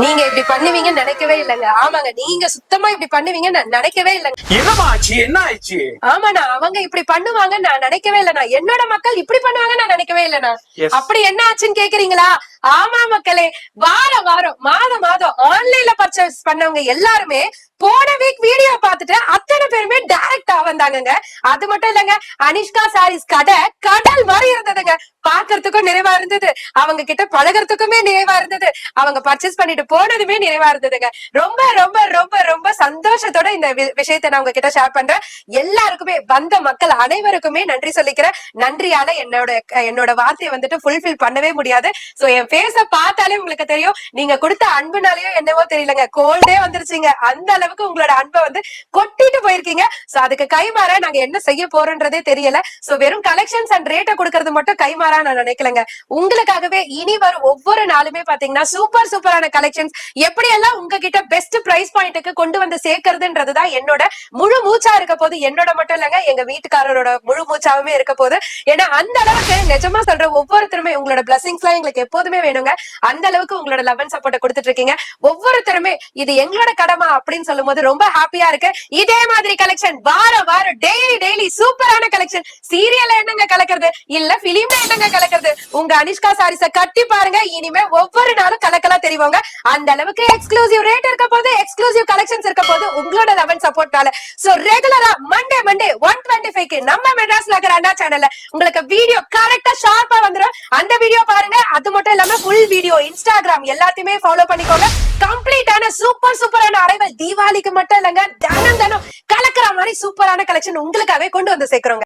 நீங்க இப்படி பண்ணுவீங்கன்னு நினைக்கவே இல்லைங்க. ஆமாங்க, நீங்க சுத்தமா இப்படி பண்ணுவீங்கன்னு நான் நினைக்கவே இல்லைங்க. என்னமா ஆச்சு? என்ன ஆயிடுச்சு? ஆமாண்ணா, அவங்க இப்படி பண்ணுவாங்கன்னு நான் நினைக்கவே இல்லைண்ணா. என்னோட மக்கள் இப்படி பண்ணுவாங்கன்னு நான் நினைக்கவே இல்லைண்ணா. அப்படி என்ன ஆச்சுன்னு கேக்குறீங்களா? ஆமா மக்களே, வாரம் வாரம் மாதம் மாதம் ஆன்லைன்ல பர்ச்சேஸ் பண்ணவங்க எல்லாருமே போன வீக் வீடியோ பார்த்துட்டு அத்தனை பேருமே டைரக்டா வந்தாங்க. அது மட்டும் இல்லங்க, அனிஷ்கா சாரீஸ் கடை கடல் மாதிரி இருந்ததுங்க. பாக்குறதுக்கும் நிறைவா இருந்தது, அவங்க கிட்ட பழகிறதுக்குமே நிறைவா இருந்தது, அவங்க பர்ச்சேஸ் பண்ணிட்டு போனதுமே நிறைவா இருந்ததுங்க. ரொம்ப ரொம்ப ரொம்ப ரொம்ப சந்தோஷத்தோட இந்த விஷயத்தை நான் உங்ககிட்ட ஷேர் பண்றேன். எல்லாருக்குமே வந்த மக்கள் அனைவருக்குமே நன்றி சொல்லிக்கிறேன். நன்றியால என்னோட வார்த்தையை வந்துட்டு ஃபுல்ஃபில் பண்ணவே முடியாது. சோ என் பேச பார்த்தாலே உங்களுக்கு தெரியும், நீங்க கொடுத்த அன்புனாலயோ என்னவோ தெரியலங்க, கோல்டே வந்துருச்சுங்க. அந்த அளவுக்கு உங்களோட அன்பை வந்து கொட்டிட்டு போயிருக்கீங்க. சோ அதுக்கு கைமாற நாங்க என்ன செய்ய போறோன்றதே தெரியல. சோ வெறும் கலெக்ஷன்ஸ் அண்ட் ரேட்டை கொடுக்கறது மட்டும் கைமாறா நான் நினைக்கலங்க. உங்களுக்காகவே இனி வரும் ஒவ்வொரு நாளுமே பாத்தீங்கன்னா சூப்பர் சூப்பரான கலெக்ஷன்ஸ் எப்படி எல்லாம் உங்ககிட்ட பெஸ்ட் பிரைஸ் பாயிண்ட்டுக்கு கொண்டு வந்து சேர்க்கறதுன்றதுதான் என்னோட முழு மூச்சா இருக்க போது. என்னோட மட்டும் இல்லங்க, எங்க வீட்டுக்காரரோட முழு மூச்சாவுமே இருக்க போது. ஏன்னா அந்த அளவுக்கு நிஜமா சொல்ற ஒவ்வொருத்தருமே உங்களோட பிளஸிங்ஸ் எல்லாம் எங்களுக்கு எப்போதுமே வேணுங்க. அந்த அளவுக்கு உங்களோட லவ் அண்ட் சப்போர்ட் கொடுத்துட்டு இருக்கீங்க. ஒவ்வொருத்தருமே இது எங்களோட கடமை அப்படின்னு சொல்லும் போது ரொம்ப ஹாப்பியா இருக்கு. இதே மாதிரி கலெக்ஷன் வாரம் வாரம் டெய்லி டெய்லி சூப்பரான கலெக்ஷன். சீரியல்ல என்னங்க கலக்கிறது, இல்ல பிலிம்ல என்னங்க கலக்கிறது, உங்க அனிஷ்கா சாரீஸ கட்டி பாருங்க. இனிமே ஒவ்வொரு நாளும் கலக்கலா தெரிவாங்க. அந்த அளவுக்கு எக்ஸ்க்ளூசிவ் ரேட் இருக்க போது, எக்ஸ்க்ளூசிவ் கலெக்ஷன்ஸ் இருக்க போது உங்களோட லவ் அண்ட் சப்போர்ட்னால. சோ ரெகுலரா மண்டே 125க்கு நம்ம மெட்ராஸ் நகர் அண்ணா சேனல்ல உங்களுக்கு வீடியோ கரெக்டா ஷார்ப்பா வந்துரும். அந்த வீடியோ பாருங்க. அது மட்டும் இல்லாம ஃபுல் வீடியோ இன்ஸ்டாகிராம் எல்லாத்தையுமே ஃபாலோ பண்ணிக்கோங்க. கம்ப்ளீட்டான சூப்பரான அரைவல் தீபாவளிக்கு மட்டும் இல்லங்க, தினம் தினம் கலக்கிற மாதிரி சூப்பரான கலெக்ஷன் உங்களுக்காகவே கொண்டு வந்து சேர்க்கிறோங்க.